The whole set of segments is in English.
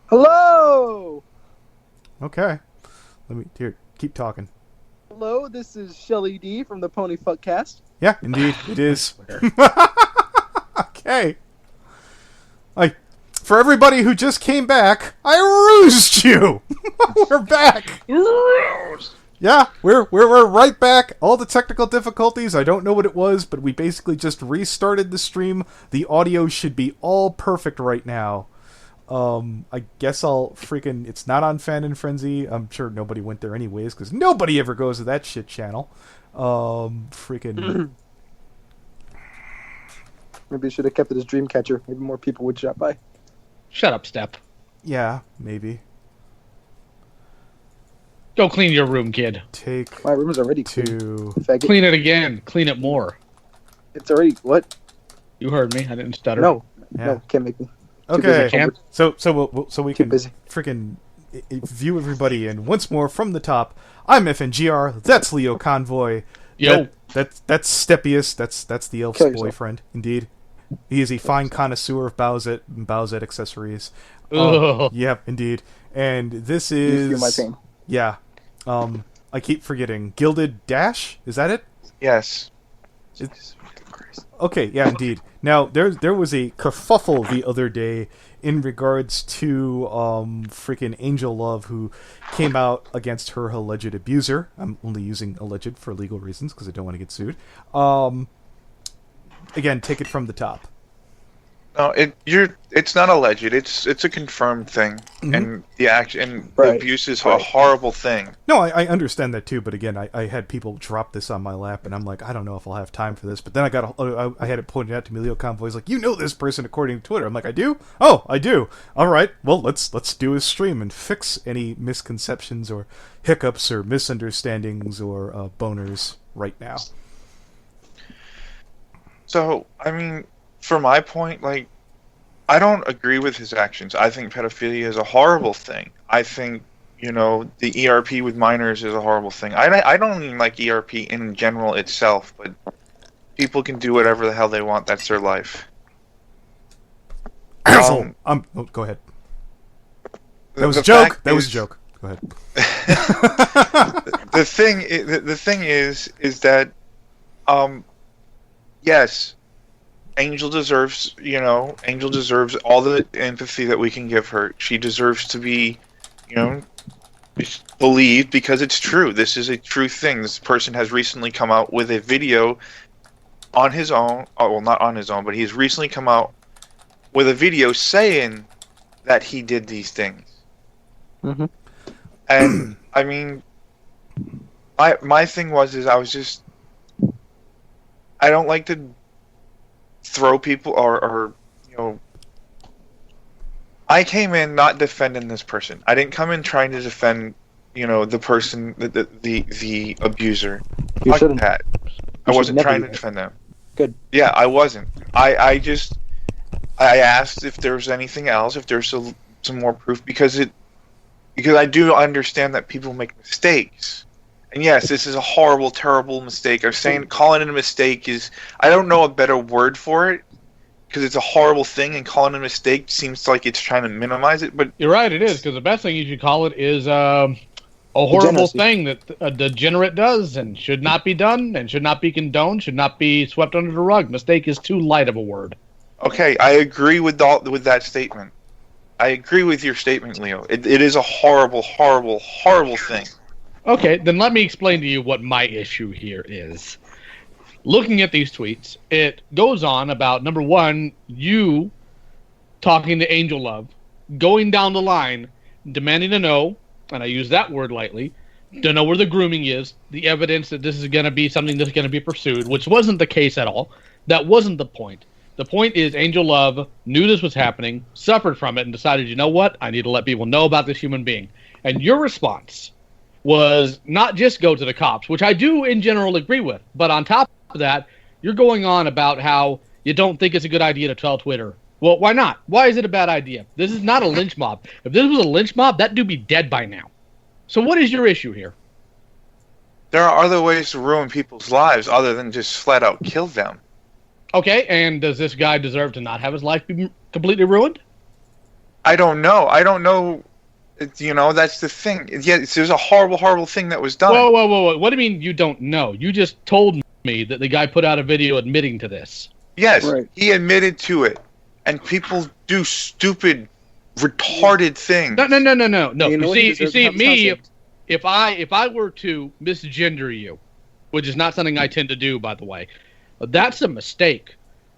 Hello! Okay. Keep talking. Hello, this is Shelly D from the Pony Fuckcast. Yeah, indeed, it is. Okay. Like, for everybody who just came back, I rused you! We're back! Yeah, we're right back. All the technical difficulties, I don't know what it was, but we basically just restarted the stream. The audio should be all perfect right now. I guess it's not on Fan and Frenzy. I'm sure nobody went there anyways, because nobody ever goes to that shit channel. Maybe I should have kept it as Dreamcatcher. Maybe more people would drop by. Shut up, Step. Yeah, maybe. Go clean your room, kid. My room is already clean. Clean it again. Clean it more. It's already... What? You heard me. I didn't stutter. No, can't make me. Okay, so we can busy. freaking view everybody, and once more from the top, I'm FNGR. That's Leo Convoy. Yo, that's Steppius. That's the elf's boyfriend. Indeed, he is a fine connoisseur of Bowsette accessories. Yeah, indeed. And this is You feel my pain. Yeah. I keep forgetting. Gilded Dashie? Is that it? Yes. Okay, yeah, indeed. Now, there was a kerfuffle the other day in regards to freaking Angel Love, who came out against her alleged abuser. I'm only using alleged for legal reasons because I don't want to get sued. Again, take it from the top. No, it's not alleged. It's a confirmed thing, and the abuse is a horrible thing. No, I understand that too, but again, I had people drop this on my lap, and I'm like, I don't know if I'll have time for this. But then I had it pointed out to me. Leo Convoy's like, you know this person according to Twitter. I'm like, I do? Oh, I do. All right, well let's do a stream and fix any misconceptions or hiccups or misunderstandings or boners right now. So I mean, for my point, like, I don't agree with his actions. I think pedophilia is a horrible thing. I think, the ERP with minors is a horrible thing. I don't even like ERP in general itself, but people can do whatever the hell they want. That's their life. Go ahead. That was a joke. That was a joke. Go ahead. The thing is that, yes, Angel deserves all the empathy that we can give her. She deserves to be, believed because it's true. This is a true thing. This person has recently come out with a video on his own. Oh, well, not on his own, but he's recently come out with a video saying that he did these things. Mm-hmm. And, I mean, my thing is I don't like to throw people or I came in not defending this person. I didn't come in trying to defend the person, the abuser. You shouldn't. I wasn't trying to defend them. Good. Yeah, I wasn't. I asked if there was anything else, if there's some more proof, because I do understand that people make mistakes. And yes, this is a horrible, terrible mistake. I'm saying calling it a mistake I don't know a better word for it, because it's a horrible thing, and calling it a mistake seems like it's trying to minimize it. But you're right, it is, because the best thing you should call it is a horrible thing that a degenerate does and should not be done and should not be condoned, should not be swept under the rug. Mistake is too light of a word. Okay, I agree with that statement. I agree with your statement, Leo. It is a horrible, horrible, horrible thing. Okay, then let me explain to you what my issue here is. Looking at these tweets, it goes on about, number one, you talking to Angel Love, going down the line, demanding to know, and I use that word lightly, to know where the grooming is, the evidence that this is going to be something that's going to be pursued, which wasn't the case at all. That wasn't the point. The point is Angel Love knew this was happening, suffered from it, and decided, you know what, I need to let people know about this human being. And your response was not just go to the cops, which I do in general agree with, but on top of that, you're going on about how you don't think it's a good idea to tell Twitter. Well, why not? Why is it a bad idea? This is not a lynch mob. If this was a lynch mob, that dude be dead by now. So what is your issue here? There are other ways to ruin people's lives other than just flat out kill them. Okay, and does this guy deserve to not have his life be completely ruined? I don't know. I don't know. That's the thing. Yeah, there's a horrible, horrible thing that was done. Whoa. What do you mean you don't know? You just told me that the guy put out a video admitting to this. Yes, Right. he admitted to it. And people do stupid, retarded things. No. You know what? You He deserves see, to have his me, house if I were to misgender you, which is not something I tend to do, by the way, that's a mistake.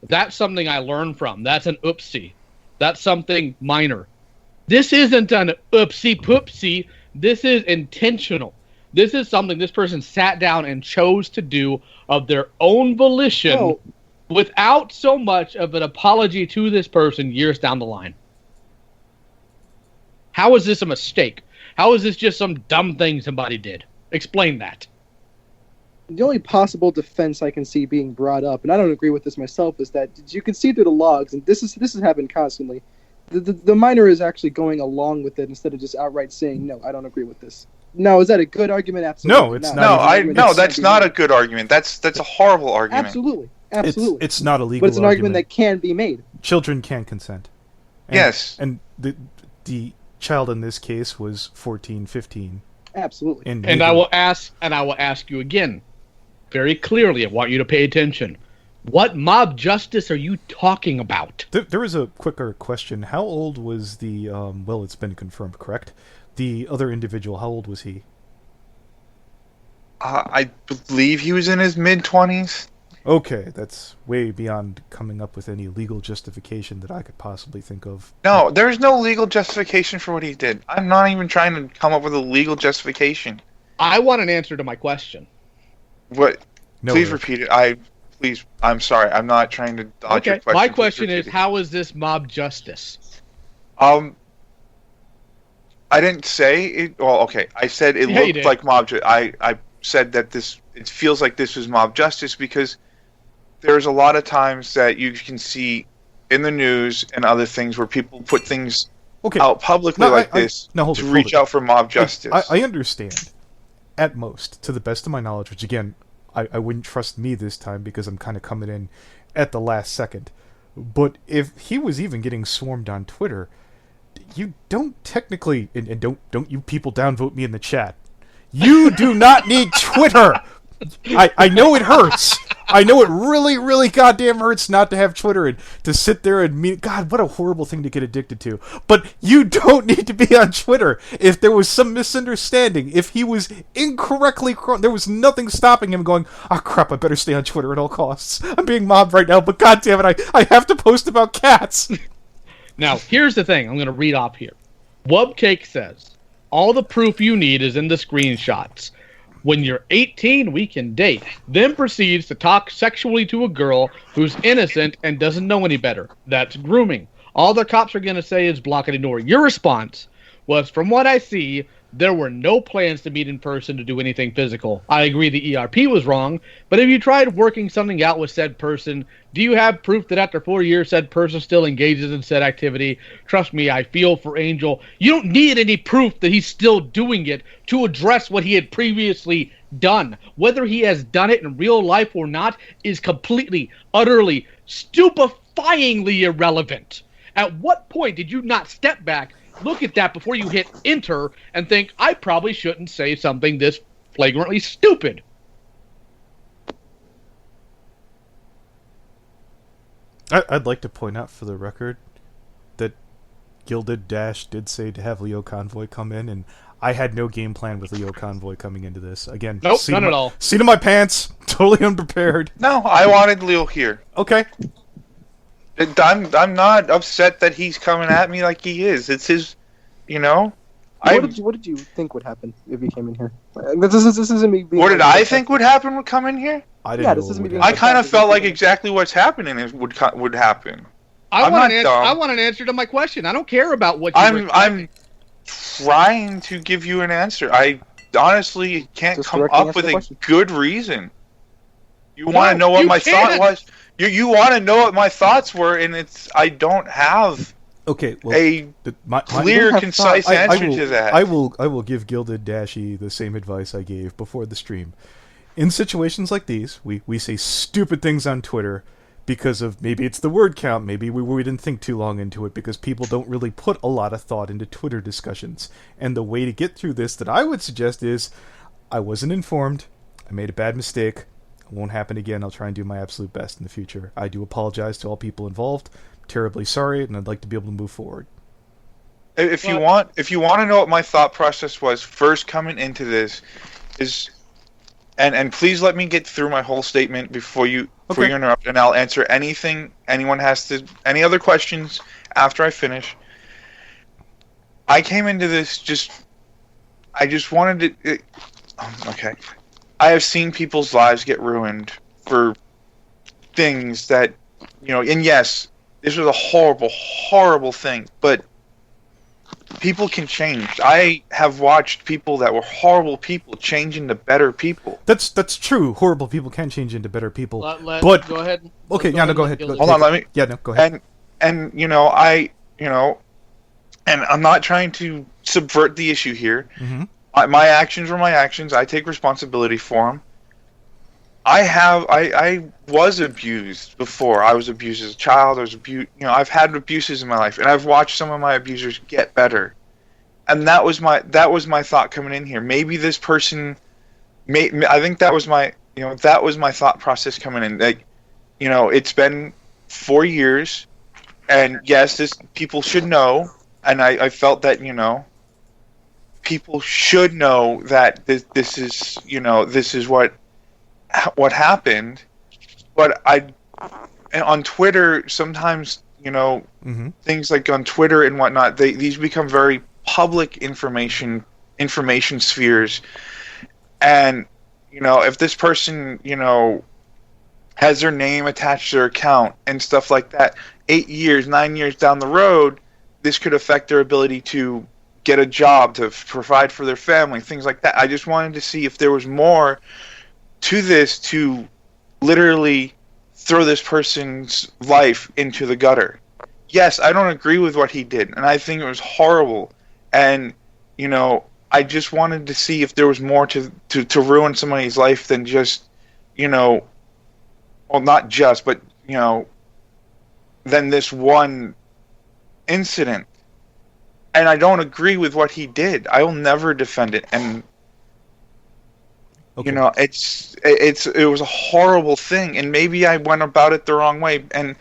That's something I learned from. That's an oopsie. That's something minor. This isn't an oopsie poopsie. This is intentional. This is something this person sat down and chose to do of their own volition. No. Without so much of an apology to this person years down the line. How is this a mistake? How is this just some dumb thing somebody did? Explain that. The only possible defense I can see being brought up, and I don't agree with this myself, is that you can see through the logs, and this has happened constantly. The minor is actually going along with it instead of just outright saying, no, I don't agree with this. Now, is that a good argument? Absolutely. No, it's That's not a good argument. That's a horrible argument. Absolutely. It's not a legal But it's an argument that can be made. Children can consent. Yes. And the child in this case was 14, 15. Absolutely. And I will ask you again, very clearly. I want you to pay attention. What mob justice are you talking about? There is a quicker question. How old was the, well, it's been confirmed, correct? The other individual, how old was he? I believe he was in his mid-20s. Okay, that's way beyond coming up with any legal justification that I could possibly think of. No, there's no legal justification for what he did. I'm not even trying to come up with a legal justification. I want an answer to my question. What? No, Please repeat it. I'm sorry. I'm not trying to dodge your question. My Please question repeat is, it. how is this mob justice? I didn't say it. Well, okay. I said it Yeah, you looked did. like mob. I said that it feels like this was mob justice because there's a lot of times that you can see in the news and other things where people put things out publicly this to reach out for mob justice. I understand, at most, to the best of my knowledge, which again, I wouldn't trust me this time because I'm kind of coming in at the last second. But if he was even getting swarmed on Twitter, you don't technically, and don't you people downvote me in the chat. You do not need Twitter. I know it hurts. I know it really, really goddamn hurts not to have Twitter and to sit there and meet. God, what a horrible thing to get addicted to. But you don't need to be on Twitter. If there was some misunderstanding, if he was incorrectly, there was nothing stopping him going, oh crap, I better stay on Twitter at all costs. I'm being mobbed right now, but goddamn it, I have to post about cats. Now, here's the thing. I'm going to read off here. Wubcake says, all the proof you need is in the screenshots. When you're 18, we can date. Then proceeds to talk sexually to a girl who's innocent and doesn't know any better. That's grooming. All the cops are going to say is block and ignore. Your response was, from what I see, there were no plans to meet in person to do anything physical. I agree the ERP was wrong, but have you tried working something out with said person? Do you have proof that after 4 years said person still engages in said activity? Trust me, I feel for Angel. You don't need any proof that he's still doing it to address what he had previously done. Whether he has done it in real life or not is completely, utterly, stupefyingly irrelevant. At what point did you not step back, look at that before you hit enter, and think, I probably shouldn't say something this flagrantly stupid? I'd like to point out for the record that Gilded Dash did say to have Leo Convoy come in, and I had no game plan with Leo Convoy coming into this. Again, Nope, none at all. Seat of my pants, totally unprepared. No, I wanted Leo here. Okay. I'm not upset that he's coming at me like he is. It's his, What did you think would happen if he came in here? This isn't me being. What did I think would happen would come in here? I didn't Yeah, know this what isn't would me happen. I kind of felt like exactly what's happening would happen. I I'm want not dumb. I want an answer to my question. I don't care about what you were I'm trying to give you an answer. I honestly can't Just come directly up answer with the a question. good reason. You No, want to know what you my thought can't. was? You want to know what my thoughts were, and I don't have Okay, well, a my clear, have concise thoughts. answer will, to that. I will give Gilded Dashie the same advice I gave before the stream. In situations like these, we say stupid things on Twitter because of maybe it's the word count, maybe we didn't think too long into it, because people don't really put a lot of thought into Twitter discussions. And the way to get through this that I would suggest is, I wasn't informed, I made a bad mistake, it won't happen again, I'll try and do my absolute best in the future. I do apologize to all people involved, I'm terribly sorry, and I'd like to be able to move forward. If you want to know what my thought process was first coming into this, is, and please let me get through my whole statement before you interrupt, and I'll answer anything anyone has to, any other questions after I finish. I came into this I just wanted to. Okay, I have seen people's lives get ruined for things that, and yes, this was a horrible, horrible thing, but people can change. I have watched people that were horrible people change into better people. That's true. Horrible people can change into better people. But go ahead. Okay, go ahead. Hold on, let me. Yeah, no, go ahead. And and I'm not trying to subvert the issue here. Mm-hmm. My actions were my actions. I take responsibility for them. I was abused before. I was abused as a child. I was abused. I've had abuses in my life, and I've watched some of my abusers get better. And that was my thought coming in here. Maybe this person, I think that was my thought process coming in. Like, it's been 4 years, and yes, people should know, and I felt that people should know that this is what happened. But on Twitter sometimes, mm-hmm. things like on Twitter and whatnot, these become very public information spheres. And if this person has their name attached to their account and stuff like that, 8 years, 9 years down the road, this could affect their ability to get a job, to provide for their family, things like that. I just wanted to see if there was more to this, to literally throw this person's life into the gutter. Yes, I don't agree with what he did, and I think it was horrible. And I just wanted to see if there was more to ruin somebody's life than just, well, not just, but than this one incident. And I don't agree with what he did. I will never defend it. And okay. it was a horrible thing, and maybe I went about it the wrong way. And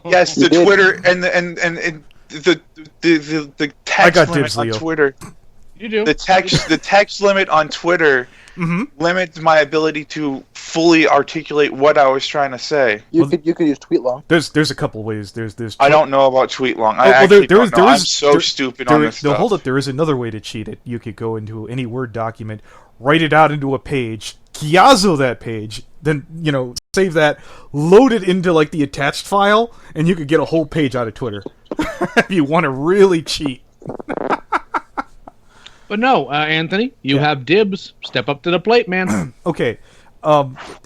yes, the Twitter and the text limit on Twitter. You do. The text limit on Twitter mm-hmm. limits my ability to fully articulate what I was trying to say. You could use tweet long. There's a couple ways. There's I don't know about tweet long. I'm so stupid on this stuff. No, hold it. There is another way to cheat it. You could go into any Word document, write it out into a page, Chiazzo that page, then save that, load it into like the attached file, and you could get a whole page out of Twitter if you want to really cheat. But no, Anthony, you have dibs. Step up to the plate, man. Okay,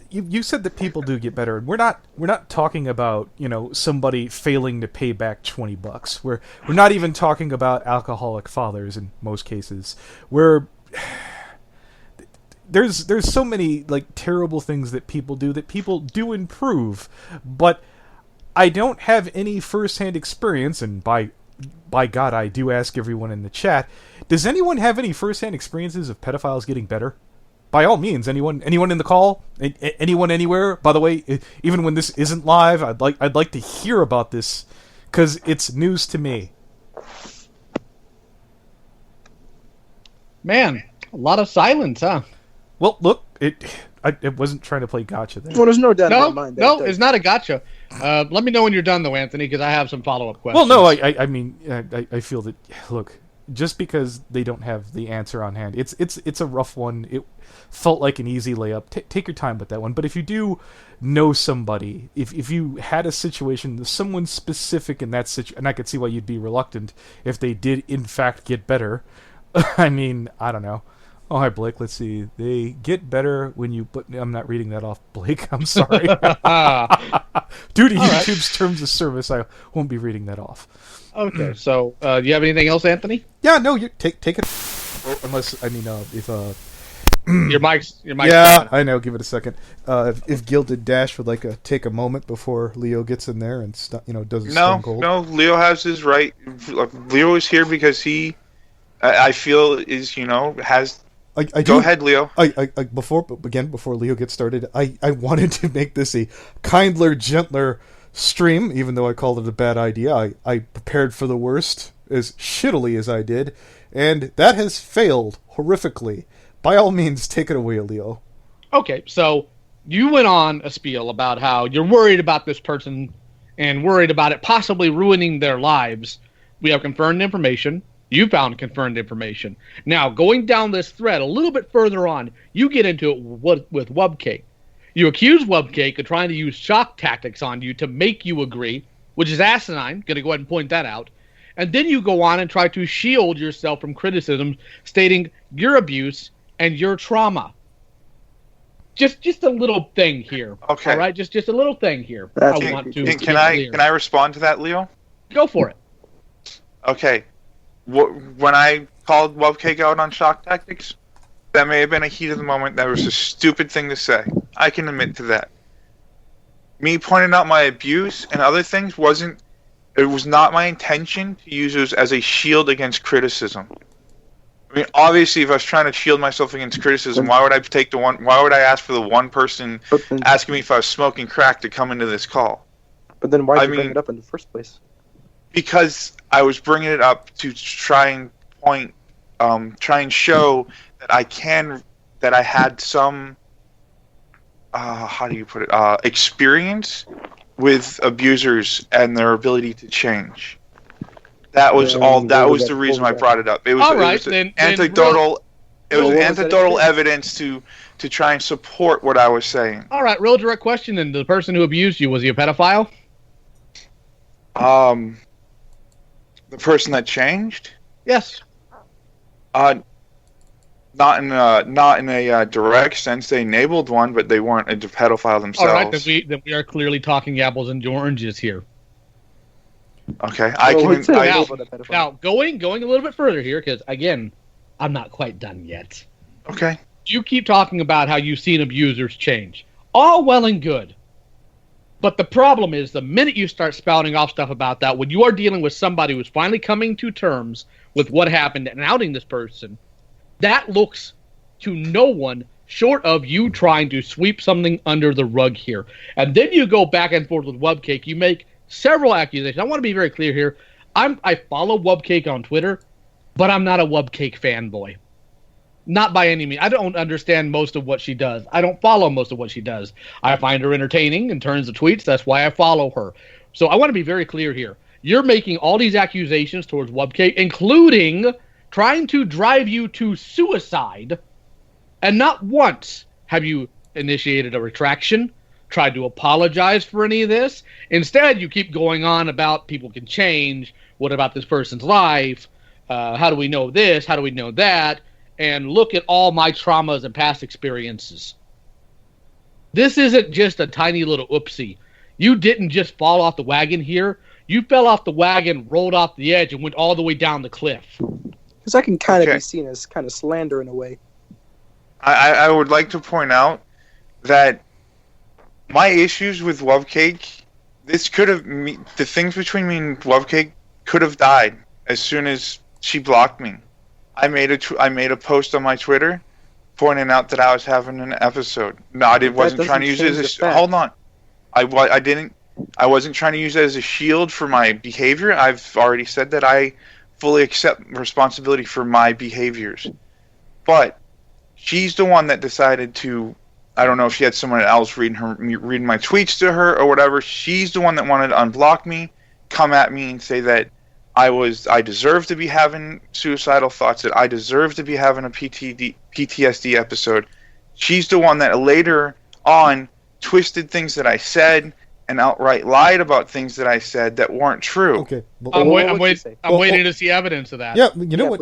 you said that people do get better, and we're not talking about somebody failing to pay back $20. We're not even talking about alcoholic fathers in most cases. There's so many like terrible things that people do improve, but I don't have any firsthand experience, and by God, I do ask everyone in the chat, does anyone have any firsthand experiences of pedophiles getting better? By all means, anyone in the call, anyone anywhere. By the way, even when this isn't live, I'd like to hear about this because it's news to me. Man, a lot of silence, huh? Well, look, it wasn't trying to play gotcha there. Well, there's no doubt in my mind. No, it's not a gotcha. Let me know when you're done, though, Anthony, because I have some follow-up questions. Well, no, I mean, I feel that, look, just because they don't have the answer on hand, it's a rough one. It felt like an easy layup. Take your time with that one. But if you do know somebody, if you had a situation, someone specific in that situation, and I could see why you'd be reluctant if they did, in fact, get better. I mean, I don't know. Oh, hi, Blake. Let's see. They get better when you put... I'm not reading that off, Blake. I'm sorry. Due to YouTube's terms of service, I won't be reading that off. Okay, so do you have anything else, Anthony? Yeah, no, you take it. Unless, I mean, if Your mic's Yeah, on. I know. Give it a second. If Gilded Dash would like take a moment before Leo gets in there and does his stone cold. No. Leo has his right. Leo is here because he, I feel, is has. Go ahead, Leo. Before Leo gets started, I wanted to make this a kindler, gentler stream, even though I called it a bad idea. I prepared for the worst as shittily as I did, and that has failed horrifically. By all means, take it away, Leo. Okay, so you went on a spiel about how you're worried about this person and worried about it possibly ruining their lives. We have confirmed information. You found confirmed information. Now, going down this thread a little bit further on, you get into it with wubcake. You accuse wubcake of trying to use shock tactics on you to make you agree, which is asinine. Going to go ahead and point that out. And then you go on and try to shield yourself from criticism, stating your abuse and your trauma. Just a little thing here. Okay. All right, just a little thing here. Can I respond to that, Leo? Go for it. Okay. When I called wubcake out on shock tactics, that may have been a heat of the moment. That was a stupid thing to say. I can admit to that. Me pointing out my abuse and other things was not my intention to use those as a shield against criticism. I mean, obviously, if I was trying to shield myself against criticism, why would I ask for the one person asking me if I was smoking crack to come into this call? But then why did you bring it up in the first place? Because I was bringing it up to try and try and show that I had some, how do you put it, experience with abusers and their ability to change. That was all. That was the reason I brought it up. It was anecdotal evidence to try and support what I was saying. All right, real direct question. And the person who abused you, was he a pedophile? The person that changed? Yes. Not in a direct sense. They enabled one, but they weren't a pedophile themselves. All right, then we are clearly talking apples and oranges here. Okay, now going a little bit further here, because again, I'm not quite done yet. Okay. You keep talking about how you've seen abusers change. All well and good. But the problem is, the minute you start spouting off stuff about that, when you are dealing with somebody who's finally coming to terms with what happened and outing this person, that looks to no one short of you trying to sweep something under the rug here. And then you go back and forth with wubcake. You make several accusations. I want to be very clear here. I follow wubcake on Twitter, but I'm not a wubcake fanboy. Not by any means. I don't understand most of what she does. I don't follow most of what she does. I find her entertaining in terms of tweets. That's why I follow her. So I want to be very clear here. You're making all these accusations towards wubcake, including trying to drive you to suicide, and not once have you initiated a retraction, tried to apologize for any of this. Instead, you keep going on about people can change. What about this person's life? How do we know this? How do we know that? And look at all my traumas and past experiences. This isn't just a tiny little oopsie. You didn't just fall off the wagon here. You fell off the wagon, rolled off the edge, and went all the way down the cliff. Because that can kind of be seen as kind of slander in a way. I would like to point out that my issues with wubcake, the things between me and wubcake could have died as soon as she blocked me. I made a post on my Twitter pointing out that I was having an episode. No, I wasn't trying to use it as a... Hold on. I wasn't trying to use it as a shield for my behavior. I've already said that I fully accept responsibility for my behaviors. But she's the one that decided to... I don't know if she had someone else reading my tweets to her or whatever. She's the one that wanted to unblock me, come at me and say that I deserve to be having suicidal thoughts, that I deserve to be having a PTSD episode. She's the one that later on twisted things that I said and outright lied about things that I said that weren't true. Okay, I'm waiting to see evidence of that. Yeah, you know what?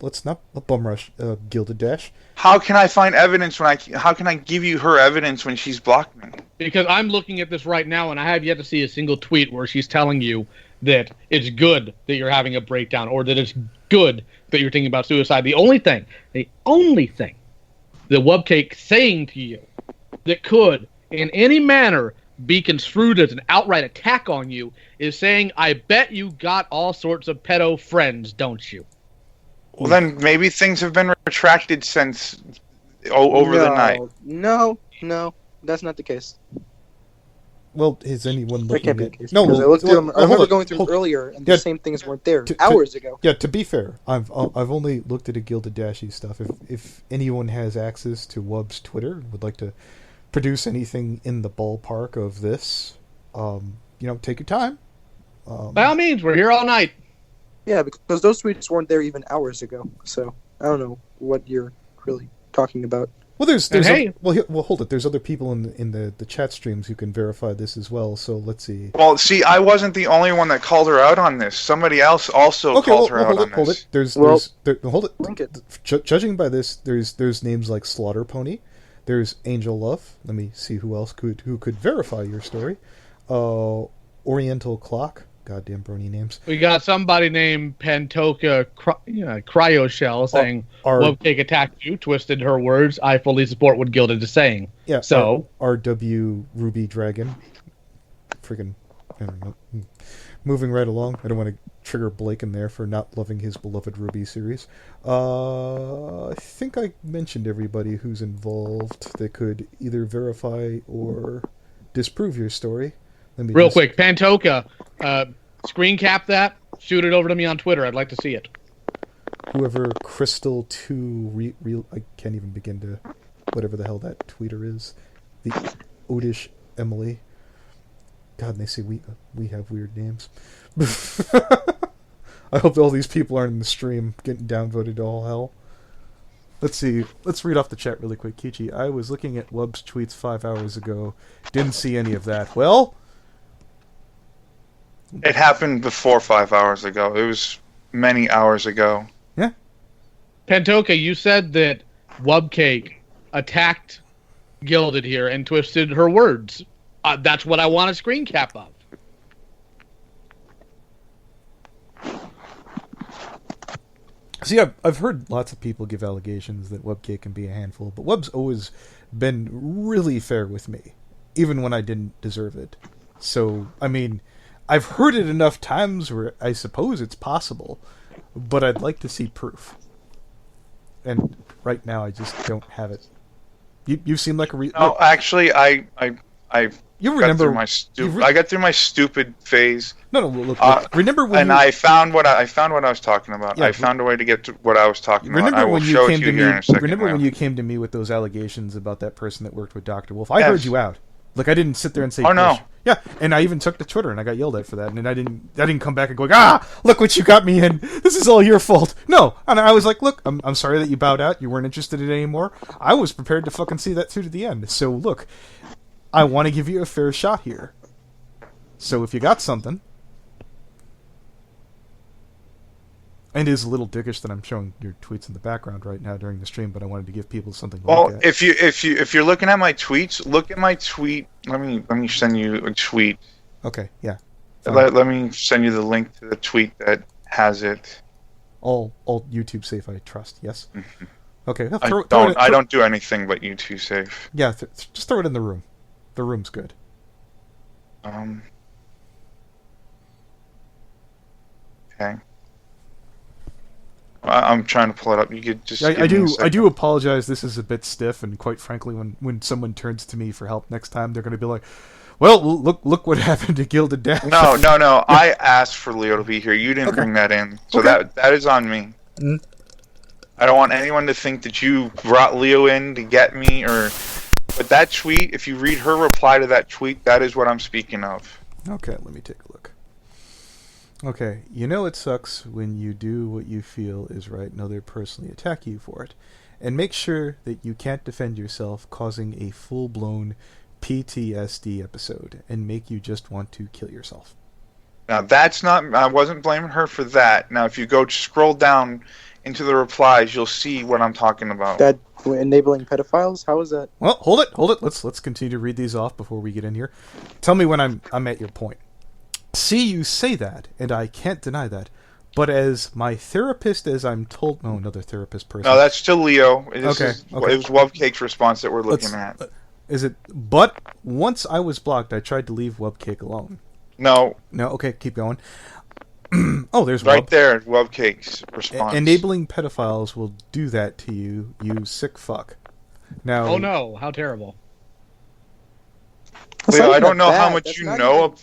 Let's not bum rush Gilded Dash. How can I find evidence how can I give you her evidence when she's blocked me? Because I'm looking at this right now, and I have yet to see a single tweet where she's telling you that it's good that you're having a breakdown, or that it's good that you're thinking about suicide. The only thing the wubcake saying to you that could, in any manner, be construed as an outright attack on you is saying, I bet you got all sorts of pedo friends, don't you? Well, then maybe things have been retracted since over the night. No, that's not the case. Well, is anyone looking That can't be at... the case. No, I looked through them. I remember going through hold, them earlier, and the same things weren't there hours ago. Yeah, to be fair, I've only looked at a Gilded Dashie stuff. If anyone has access to Wub's Twitter and would like to produce anything in the ballpark of this, take your time. By all means, we're here all night. Yeah, because those tweets weren't there even hours ago. So I don't know what you're really talking about. Well, hold it. There's other people in the chat streams who can verify this as well. So let's see. Well, see, I wasn't the only one that called her out on this. Somebody else also called her out on this. Hold it. Hold it. Link it. Judging by this, there's names like Slaughter Pony. There's Angel Love. Let me see who else could verify your story. Oriental Clock. Goddamn brony names. We got somebody named Pantoka Cryo Shell saying, wubcake attacked you, twisted her words. I fully support what Gilded is saying. Yeah, so RW Ruby Dragon. Friggin' I don't know. Moving right along. I don't want to trigger Blake in there for not loving his beloved Ruby series. I think I mentioned everybody who's involved that could either verify or disprove your story. Real quick, Pantoka, screen cap that, shoot it over to me on Twitter. I'd like to see it. Whoever Crystal 2 I can't even begin to whatever the hell that tweeter is. The Odish Emily. God, and they say we have weird names. I hope all these people aren't in the stream getting downvoted to all hell. Let's see. Let's read off the chat really quick. Kichi, I was looking at Wub's tweets 5 hours ago. Didn't see any of that. Well... It happened before 5 hours ago. It was many hours ago. Yeah. Pantoka, you said that Wubcake attacked Gilded here and twisted her words. That's what I want a screen cap of. See, I've heard lots of people give allegations that Wubcake can be a handful, but Wub's always been really fair with me, even when I didn't deserve it. So, I mean... I've heard it enough times where I suppose it's possible, but I'd like to see proof. And right now, I just don't have it. You seem like a... No, actually, I you remember I got through my stupid phase. No, look. Remember when? And I found what I was talking about. Yeah, I found a way to get to what I was talking about. I will show it to you here in a second. Remember when you came to me with those allegations about that person that worked with Dr. Wolf? I heard you out. Like, I didn't sit there and say... Oh, no. Yeah, and I even took to Twitter, and I got yelled at for that, and I didn't come back and go, look what you got me in. This is all your fault. No, and I was like, look, I'm sorry that you bowed out. You weren't interested in it anymore. I was prepared to fucking see that through to the end. So, look, I want to give you a fair shot here. So, if you got something... And it is a little dickish that I'm showing your tweets in the background right now during the stream, but I wanted to give people something to look at. If you're looking at my tweets, look at my tweet. Let me send you a tweet. Okay, yeah. Let me send you the link to the tweet that has it. All YouTube safe, I trust. Yes. Mm-hmm. Okay. I don't do anything but YouTube safe. Yeah, just throw it in the room. The room's good. Okay. I'm trying to pull it up. You could just. I do apologize. This is a bit stiff, and quite frankly, when someone turns to me for help next time, they're going to be like, "Well, look what happened to Gilded Dashie." No. Yeah. I asked for Leo to be here. You didn't bring that in, so that is on me. Mm-hmm. I don't want anyone to think that you brought Leo in to get me, but that tweet. If you read her reply to that tweet, that is what I'm speaking of. Okay, let me take a look. Okay, you know it sucks when you do what you feel is right and others personally attack you for it. And make sure that you can't defend yourself, causing a full-blown PTSD episode and make you just want to kill yourself. Now, that's not... I wasn't blaming her for that. Now, if you go scroll down into the replies, you'll see what I'm talking about. That enabling pedophiles? How is that? Well, hold it. Let's continue to read these off before we get in here. Tell me when I'm at your point. See, you say that, and I can't deny that, but as my therapist, as I'm told... No, another therapist person. No, that's still Leo. Okay. It was Wubcake's response that we're looking at. Is it... But once I was blocked, I tried to leave Wubcake alone. No. No, okay, keep going. Oh, there's right Wub. there, Wubcake's response. Enabling pedophiles will do that to you, you sick fuck. Now... Oh no, how terrible. Leo, I don't know how much you know,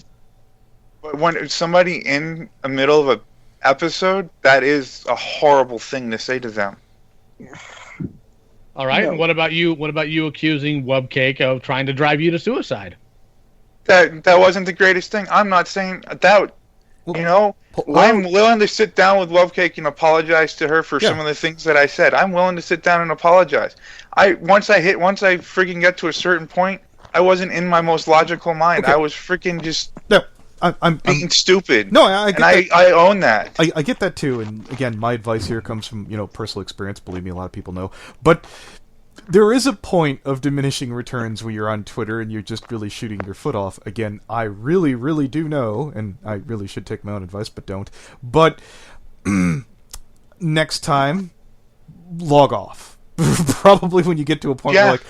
but when somebody in the middle of an episode, that is a horrible thing to say to them. All right, No. and what about you? What about you accusing Wubcake of trying to drive you to suicide? That wasn't the greatest thing. I'm not saying that. You know, I'm willing to sit down with Wubcake and apologize to her for some of the things that I said. I'm willing to sit down and apologize. Once I freaking get to a certain point, I wasn't in my most logical mind. I was freaking just I'm being stupid. No, I get that. I own that. I get that too, and again, my advice here comes from personal experience. Believe me, a lot of people know. But there is a point of diminishing returns when you're on Twitter and you're just really shooting your foot off. Again, I really, really do know, and I really should take my own advice, but don't. But next time, log off. Probably when you get to a point where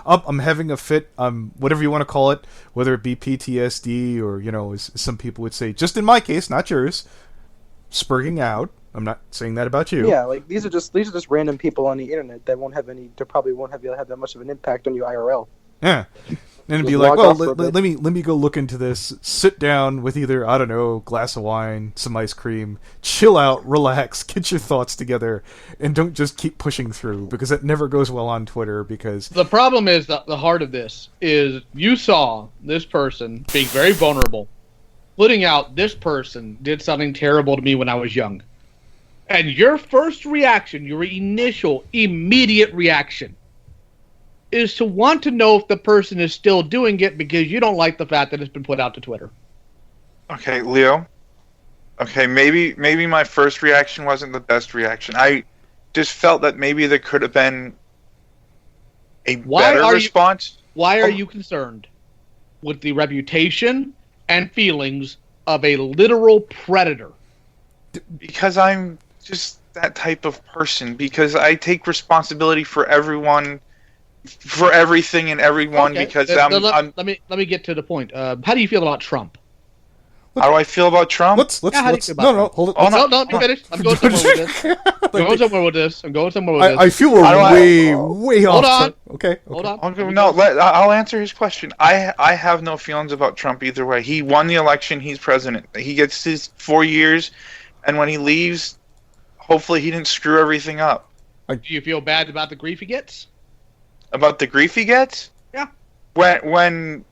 I'm having a fit, whatever you want to call it, whether it be PTSD or, as some people would say, just in my case, not yours, spurging out. I'm not saying that about you. Yeah, like these are just random people on the internet that probably won't have that much of an impact on you IRL. Yeah. And it'd be Just like, log well, off for a let me go look into this, sit down with either, I don't know, glass of wine, some ice cream, chill out, relax, get your thoughts together, and don't just keep pushing through, because it never goes well on Twitter, because... The problem is that the heart of this is you saw this person being very vulnerable, putting out this person did something terrible to me when I was young. And your first reaction, your initial, immediate reaction, is to want to know if the person is still doing it because you don't like the fact that it's been put out to Twitter. Okay, Leo. Okay, maybe my first reaction wasn't the best reaction. I just felt that maybe there could have been a better response. Why are you concerned with the reputation and feelings of a literal predator? Because I'm just that type of person. Because I take responsibility for everyone... for everything and everyone, okay. Because let me get to the point. How do you feel about Trump? How do I feel about Trump? Let's hold it. No, you finish. I'm going somewhere with this. I'm going somewhere with this. I feel we're way off. Hold on. Okay. Hold on. I'll answer his question. I have no feelings about Trump either way. He won the election. He's president. He gets his 4 years, and when he leaves, hopefully he didn't screw everything up. Do you feel bad about the grief he gets? About the grief he gets? Yeah. When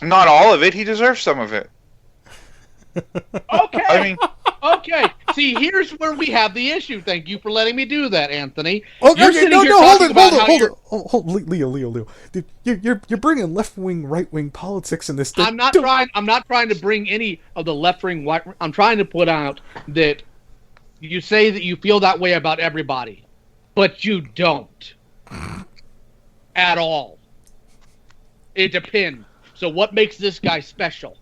not all of it, he deserves some of it. Okay. Okay. See, here's where we have the issue. Thank you for letting me do that, Anthony. Hold it, Leo. You're bringing left-wing, right-wing politics in this. I'm not trying to bring any of the left-wing, right. I'm trying to put out that you say that you feel that way about everybody, but you don't. At all. It depends. So what makes this guy special?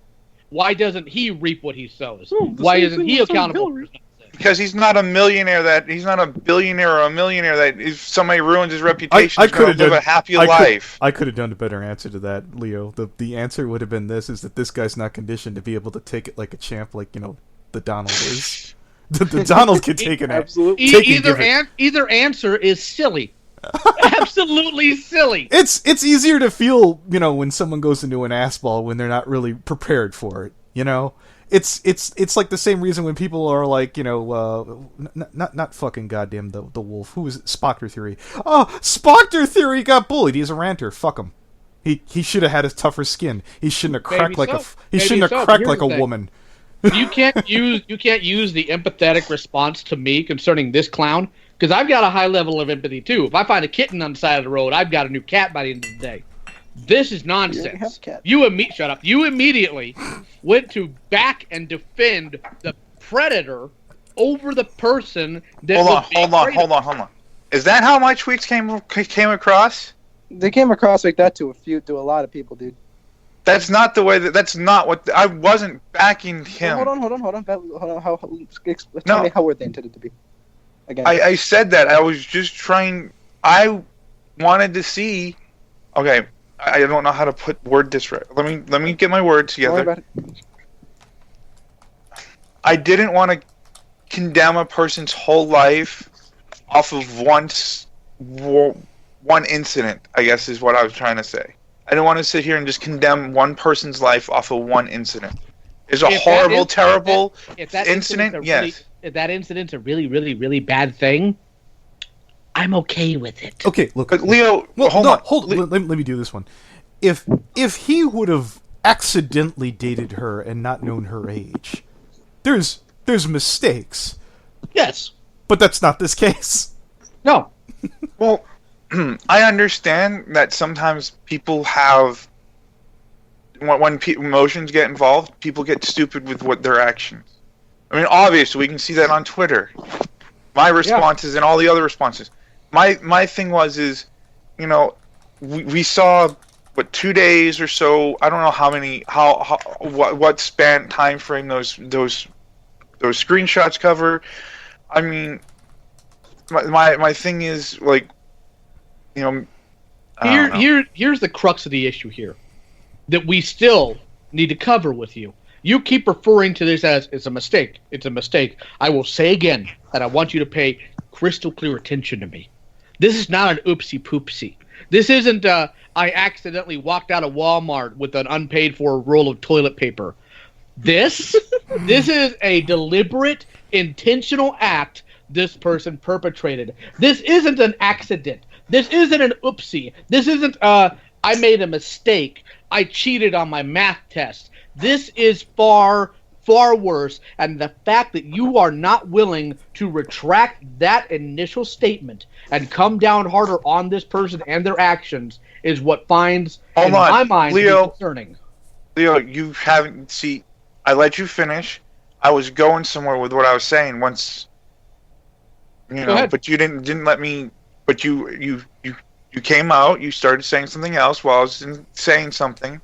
Why doesn't he reap what he sows? Why isn't he accountable for something? Because he's not a millionaire he's not a billionaire or a millionaire that if somebody ruins his reputation, he's going to live a happy life. I could have done a better answer to that, Leo. The answer would have been is that this guy's not conditioned to be able to take it like a champ, like, the Donald is. the Donald can take it. Absolutely. Either answer is silly. Absolutely silly. It's easier to feel, when someone goes into an ass ball when they're not really prepared for it, It's like the same reason when people are like, not fucking goddamn the wolf. Who is it? Spoctor Theory. Oh, Spoctor Theory got bullied. He's a ranter. Fuck him. He should have had a tougher skin. He shouldn't have cracked like a woman. You can't use the empathetic response to me concerning this clown. Because I've got a high level of empathy, too. If I find a kitten on the side of the road, I've got a new cat by the end of the day. This is nonsense. Shut up. You immediately went to back and defend the predator over the person that Hold on. Is that how my tweets came across? They came across like that to a lot of people, dude. That's not the way that's not what I wasn't backing him. Hold on. Tell No. me how were they intended to be? Again. I said that. I was just trying. I wanted to see. Okay, I don't know how to word this right. Let me get my words Don't worry together. about it. I didn't want to condemn a person's whole life off of one incident, I guess is what I was trying to say. I didn't want to sit here and just condemn one person's life off of one incident. It's a horrible, terrible incident. Yes. If that incident's a really, really, really bad thing, I'm okay with it. Okay, look. But Leo, hold on. Let me do this one. If he would have accidentally dated her and not known her age, there's mistakes. Yes. But that's not this case. No. Well, I understand that sometimes people have when emotions get involved, people get stupid with what their actions. I mean, obviously, we can see that on Twitter. My responses and all the other responses. My thing is, you know, we saw what 2 days or so. I don't know how many, what span time frame those screenshots cover. I mean, my thing is like, you know, here's the crux of the issue here that we still need to cover with you. You keep referring to this as it's a mistake. It's a mistake. I will say again that I want you to pay crystal clear attention to me. This is not an oopsie poopsie. This isn't I accidentally walked out of Walmart with an unpaid for roll of toilet paper. This is a deliberate, intentional act this person perpetrated. This isn't an accident. This isn't an oopsie. This isn't I made a mistake. I cheated on my math test. This is far, far worse, and the fact that you are not willing to retract that initial statement and come down harder on this person and their actions is what finds, in my mind, Leo, to be concerning. Leo, you haven't... See, I let you finish. I was going somewhere with what I was saying once... You know, but you didn't let me... But you came out, you started saying something else while I was saying something.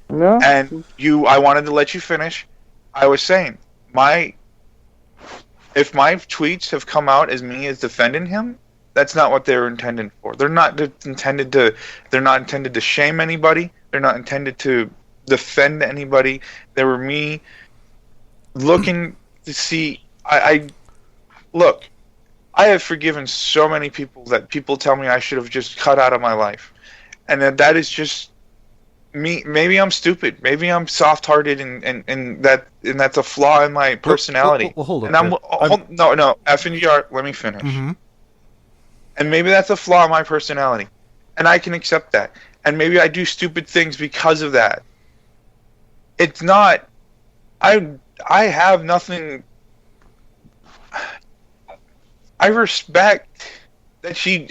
No. And I wanted to let you finish. I was saying, if my tweets have come out as me as defending him, that's not what they're intended for. They're not intended to shame anybody. They're not intended to defend anybody. They were me looking to see. Look. I have forgiven so many people that people tell me I should have just cut out of my life, and that is just me. Maybe I'm stupid. Maybe I'm soft-hearted, and that's a flaw in my personality. Well, hold on. And no, FNGR. Let me finish. Mm-hmm. And maybe that's a flaw in my personality, and I can accept that. And maybe I do stupid things because of that. It's not. I have nothing. I respect that she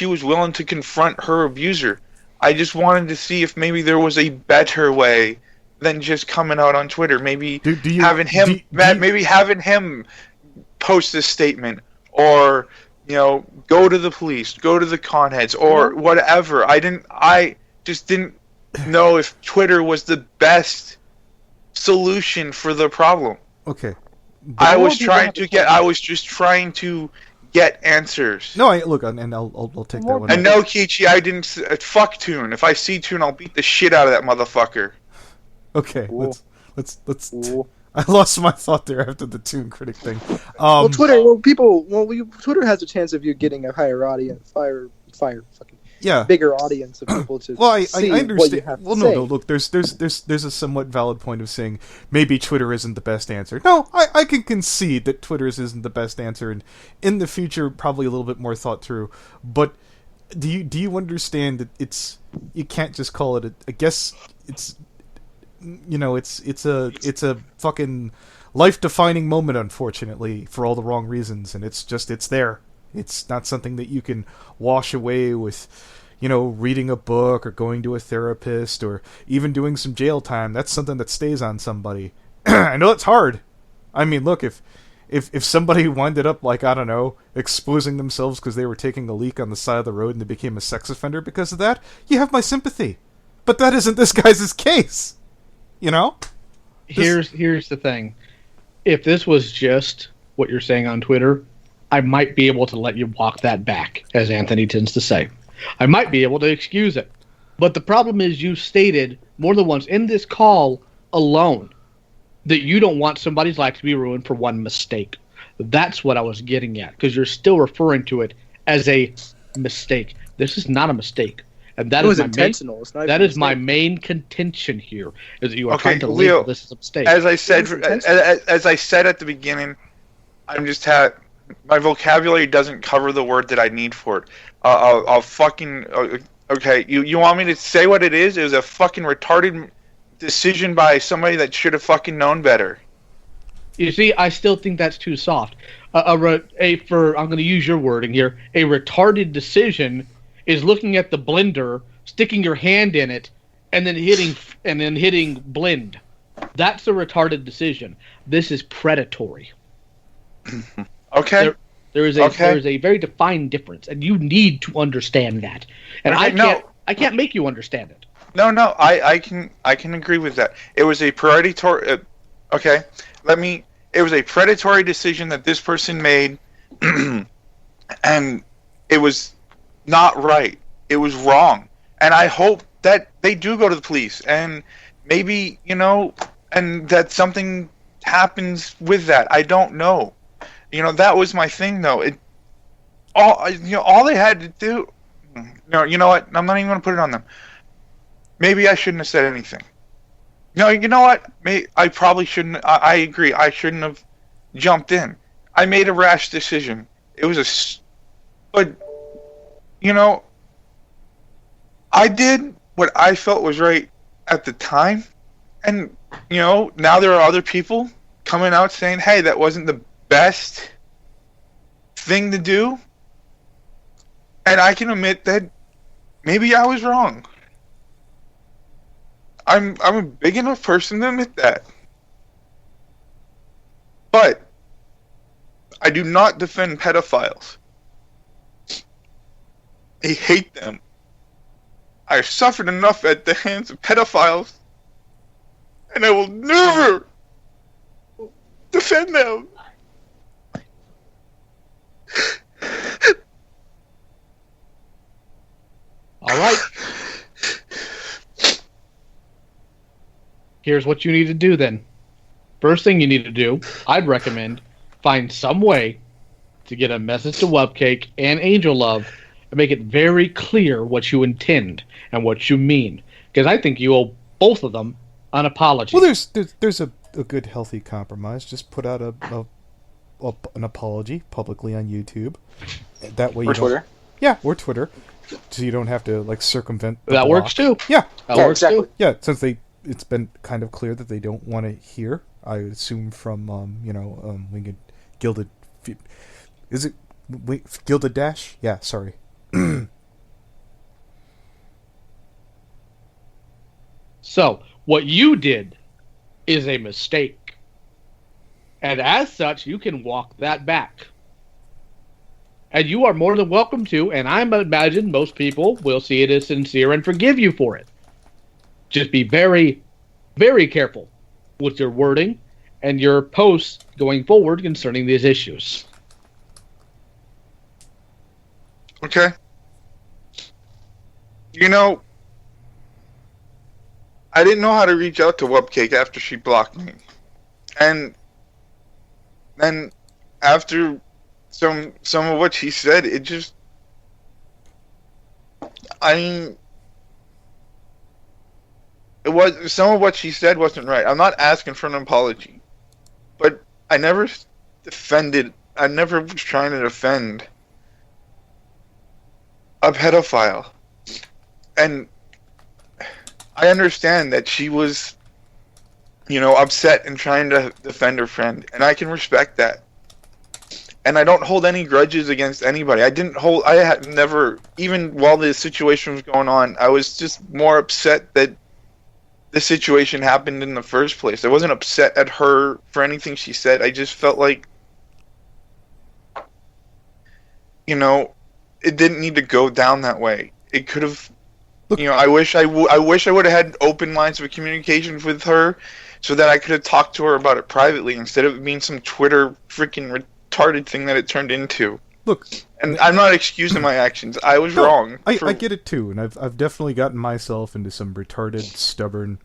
was willing to confront her abuser. I just wanted to see if maybe there was a better way than just coming out on Twitter. Maybe having him post this statement, or go to the police, go to the conheads, or whatever. I just didn't know if Twitter was the best solution for the problem. Okay. I was just trying to get answers. No, I'll take that one. And no, Kichi, I didn't. Fuck Toon. If I see Toon, I'll beat the shit out of that motherfucker. Okay, let's. I lost my thought there after the Toon critic thing. Twitter has a chance of you getting a higher audience, bigger audience of people to see I understand. what you have to say. No, look, there's a somewhat valid point of saying maybe Twitter isn't the best answer. No, I can concede that Twitter isn't the best answer, and in the future probably a little bit more thought through. But do you understand that you can't just call it I guess it's it's a fucking life-defining moment, unfortunately, for all the wrong reasons, and it's there. It's not something that you can wash away with, reading a book or going to a therapist or even doing some jail time. That's something that stays on somebody. I know it's hard. I mean, look, if somebody winded up, like, I don't know, exposing themselves because they were taking a leak on the side of the road and they became a sex offender because of that, you have my sympathy. But that isn't this guy's case. You know? Here's the thing. If this was just what you're saying on Twitter, I might be able to let you walk that back, as Anthony tends to say. I might be able to excuse it. But the problem is you stated more than once in this call alone that you don't want somebody's life to be ruined for one mistake. That's what I was getting at, because you're still referring to it as a mistake. This is not a mistake. And that is intentional. That is my main contention here, is that you are trying to label this as a mistake. As I said at the beginning, I'm just my vocabulary doesn't cover the word that I need for it. I'll fucking okay. You want me to say what it is? It was a fucking retarded decision by somebody that should have fucking known better. You see, I still think that's too soft. I'm going to use your wording here. A retarded decision is looking at the blender, sticking your hand in it, and then hitting blend. That's a retarded decision. This is predatory. Okay. There is a very defined difference, and you need to understand that. And I can't make you understand it. No, I can agree with that. It was a predatory. Okay, It was a predatory decision that this person made, and it was not right. It was wrong, and I hope that they do go to the police, and maybe and that something happens with that. I don't know. That was my thing, though. All they had to do. No, you know what? I'm not even going to put it on them. Maybe I shouldn't have said anything. No, you know what? I probably shouldn't. I agree. I shouldn't have jumped in. I made a rash decision. It was but I did what I felt was right at the time, and now there are other people coming out saying, "Hey, that wasn't the best thing to do," and I can admit that maybe I was wrong. I'm a big enough person to admit that. But I do not defend pedophiles. I hate them. I've suffered enough at the hands of pedophiles, and I will never defend them. All right. Here's what you need to do then. First thing you need to do, I'd recommend find some way to get a message to Wubcake and Angel Love and make it very clear what you intend and what you mean. Because I think you owe both of them an apology. Well, there's a good, healthy compromise. Just put out an apology publicly on YouTube. That way, Twitter. Yeah, or Twitter, so you don't have to circumvent. That works too. Yeah, that works exactly. Too. Yeah, since it's been kind of clear that they don't want to hear. I assume from Gilded. Is it Gilded Dash? Yeah, sorry. So, what you did is a mistake. And as such, you can walk that back. And you are more than welcome to, and I imagine most people will see it as sincere and forgive you for it. Just be very, very careful with your wording and your posts going forward concerning these issues. Okay. I didn't know how to reach out to Wubcake after she blocked me. And then after some of what she said, it just... some of what she said wasn't right. I'm not asking for an apology. But I never was trying to defend a pedophile. And I understand that she was, upset and trying to defend her friend. And I can respect that. And I don't hold any grudges against anybody. I had never, even while the situation was going on, I was just more upset that the situation happened in the first place. I wasn't upset at her for anything she said. I just felt like, it didn't need to go down that way. It could have Look, you know, I wish I would have had open lines of communication with her, so that I could have talked to her about it privately instead of it being some Twitter freaking retarded thing that it turned into. look. And I'm not excusing my actions. I was wrong. I get it too, and I've definitely gotten myself into some retarded, stubborn,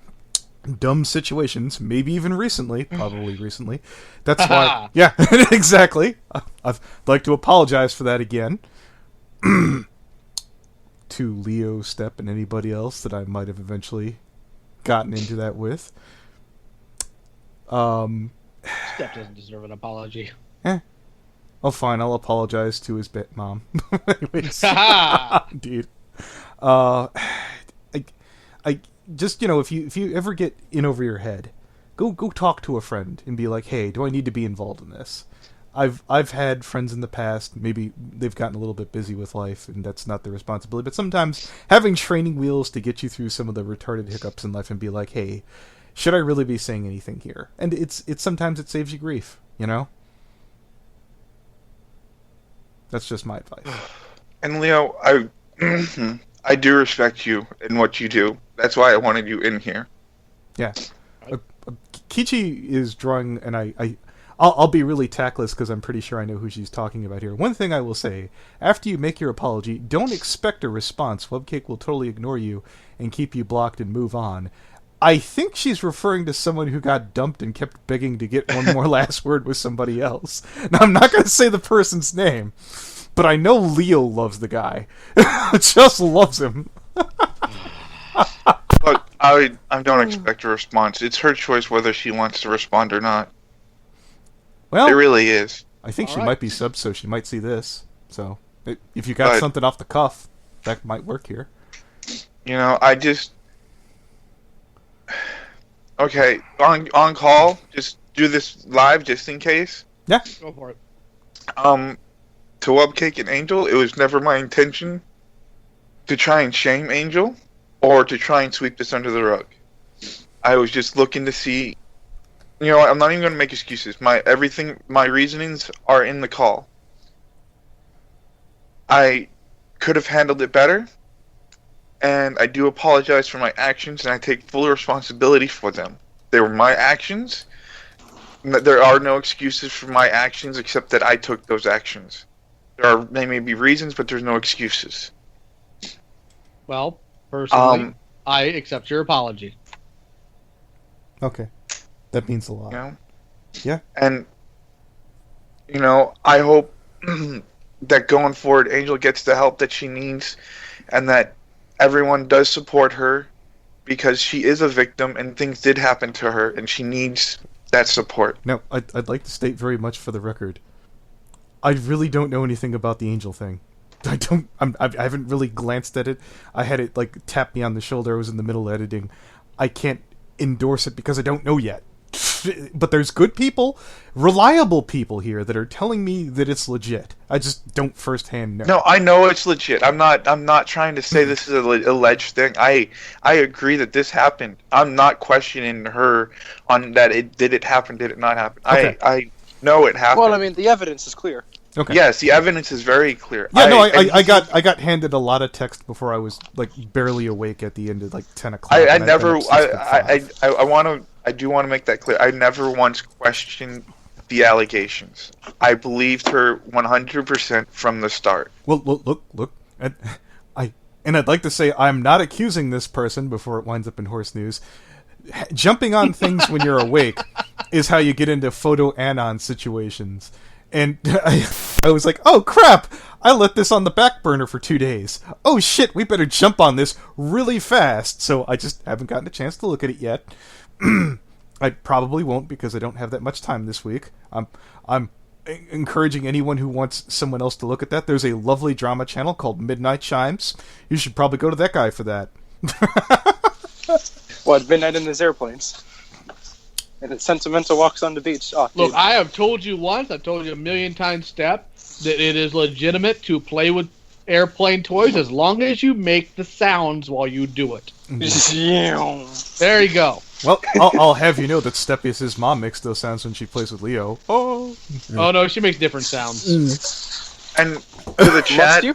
dumb situations. Maybe even recently, probably recently. That's why. Yeah, exactly. I'd like to apologize for that again. To Leo, Step, and anybody else that I might have eventually gotten into that with. Steph doesn't deserve an apology. Oh, fine. I'll apologize to his mom. Anyways, dude. I just, you know, if you ever get in over your head, go talk to a friend and be like, hey, do I need to be involved in this? I've had friends in the past. Maybe they've gotten a little bit busy with life, and that's not their responsibility. But sometimes having training wheels to get you through some of the retarded hiccups in life and be like, hey, should I really be saying anything here? And it's sometimes it saves you grief, you know. That's just my advice. And Leo, I do respect you and what you do. That's why I wanted you in here. Yeah. Kichi is drawing, and I'll be really tactless because I'm pretty sure I know who she's talking about here. One thing I will say, after you make your apology, don't expect a response. Wubcake will totally ignore you and keep you blocked and move on. I think she's referring to someone who got dumped and kept begging to get one more last word with somebody else. Now, I'm not going to say the person's name, but I know Leo loves the guy. Just loves him. But I don't expect a response. It's her choice whether she wants to respond or not. Well, it really is. I think All she right. might be sub, so she might see this. So, if you got something off the cuff, that might work here. You know, I just... Okay, on call, just do this live just in case. Yeah. Go for it. To Wubcake and Angel, it was never my intention to try and shame Angel or to try and sweep this under the rug. I was just looking to see, you know what, I'm not even going to make excuses. My reasonings are in the call. I could have handled it better, and I do apologize for my actions, and I take full responsibility for them. They were my actions. There are no excuses for my actions except that I took those actions. There may be reasons, but there's no excuses. Well, personally, I accept your apology. Okay. That means a lot. You know? Yeah. And, you know, I hope that going forward, Angel gets the help that she needs, and that everyone does support her, because she is a victim and things did happen to her, and she needs that support. Now, I'd like to state very much for the record, I really don't know anything about the Angel thing. I haven't really glanced at it. I had it, like, tap me on the shoulder. I was in the middle of editing. I can't endorse it because I don't know yet. But there's good people, reliable people here that are telling me that it's legit. I just don't firsthand know. No, I know it's legit. I'm not trying to say this is an alleged thing. I agree that this happened. I'm not questioning her on that. Did it happen? Did it not happen? Okay. I know it happened. Well, I mean, the evidence is clear. Okay. Yes, the evidence is very clear. Yeah, I got handed a lot of text before I was like barely awake at the end of like 10 o'clock. I do want to make that clear. I never once questioned the allegations. I believed her 100% from the start. Well, look. And I'd like to say I'm not accusing this person before it winds up in horse news. Jumping on things when you're awake is how you get into photo anon situations. And I was like, oh crap, I let this on the back burner for 2 days. Oh shit, we better jump on this really fast. So I just haven't gotten a chance to look at it yet. I probably won't because I don't have that much time this week. I'm encouraging anyone who wants someone else to look at that. There's a lovely drama channel called Midnight Chimes. You should probably go to that guy for that. What, Midnight in his airplanes? And it's sentimental walks on the beach. Oh, Look, dude. I have told you once, I've told you a million times, Step, that it is legitimate to play with airplane toys as long as you make the sounds while you do it. There you go. Well, I'll have you know that Steppius' mom makes those sounds when she plays with Leo. Oh. Oh no, she makes different sounds. And to the chat, you?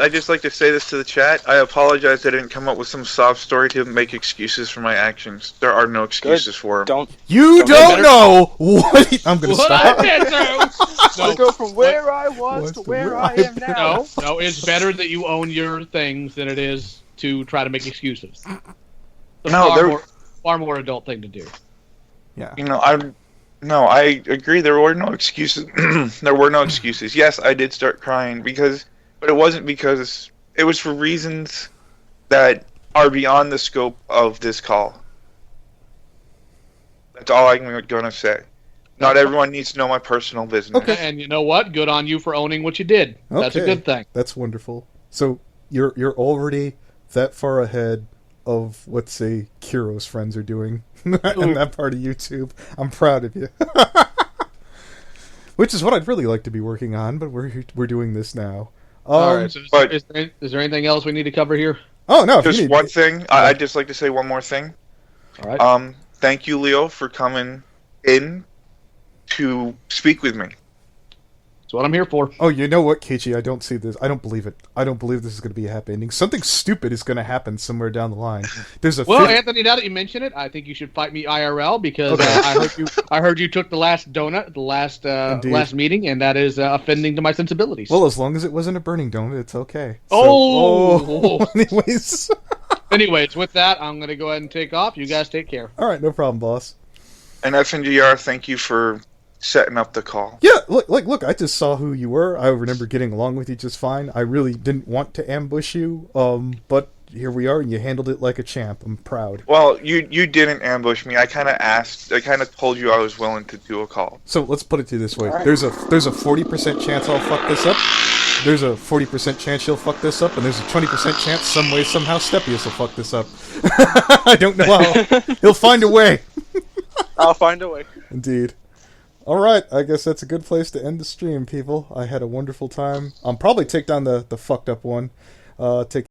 I just like to say this to the chat. I apologize I didn't come up with some sob story to make excuses for my actions. There are no excuses for them. You don't know what I'm going to stop. I go from where I was to where I am now. No, it's better that you own your things than it is to try to make excuses. It's far more adult thing to do. Yeah. You know, I agree. There were no excuses. There were no excuses. Yes, I did start crying but it wasn't because it was for reasons that are beyond the scope of this call. That's all I'm gonna say. Not everyone needs to know my personal business. Okay. And you know what? Good on you for owning what you did. Okay. That's a good thing. That's wonderful. So you're already that far ahead of what, say, Kiro's friends are doing in that part of YouTube. I'm proud of you. Which is what I'd really like to be working on, but we're doing this now. All right. So is there anything else we need to cover here? Oh no. Just one thing. I'd just like to say one more thing. All right. Thank you, Leo, for coming in to speak with me. That's what I'm here for. Oh, you know what, Keiichi? I don't see this. I don't believe it. I don't believe this is going to be a happy ending. Something stupid is going to happen somewhere down the line. Anthony, now that you mention it, I think you should fight me IRL because I heard you took the last donut, the last meeting, and that is offending to my sensibilities. Well, as long as it wasn't a burning donut, it's okay. Anyways, with that, I'm going to go ahead and take off. You guys take care. All right, no problem, boss. And FNGR, thank you for setting up the call. Yeah, look, I just saw who you were. I remember getting along with you just fine. I really didn't want to ambush you, but here we are, and you handled it like a champ. I'm proud. Well, you didn't ambush me. I kind of told you I was willing to do a call. So let's put it to you this way. Right. There's a 40% chance I'll fuck this up. There's a 40% chance you'll fuck this up, and there's a 20% chance some way, somehow, Steppius will fuck this up. I don't know how. He'll find a way. I'll find a way. Indeed. Alright, I guess that's a good place to end the stream, people. I had a wonderful time. I'll probably take down the fucked up one. Take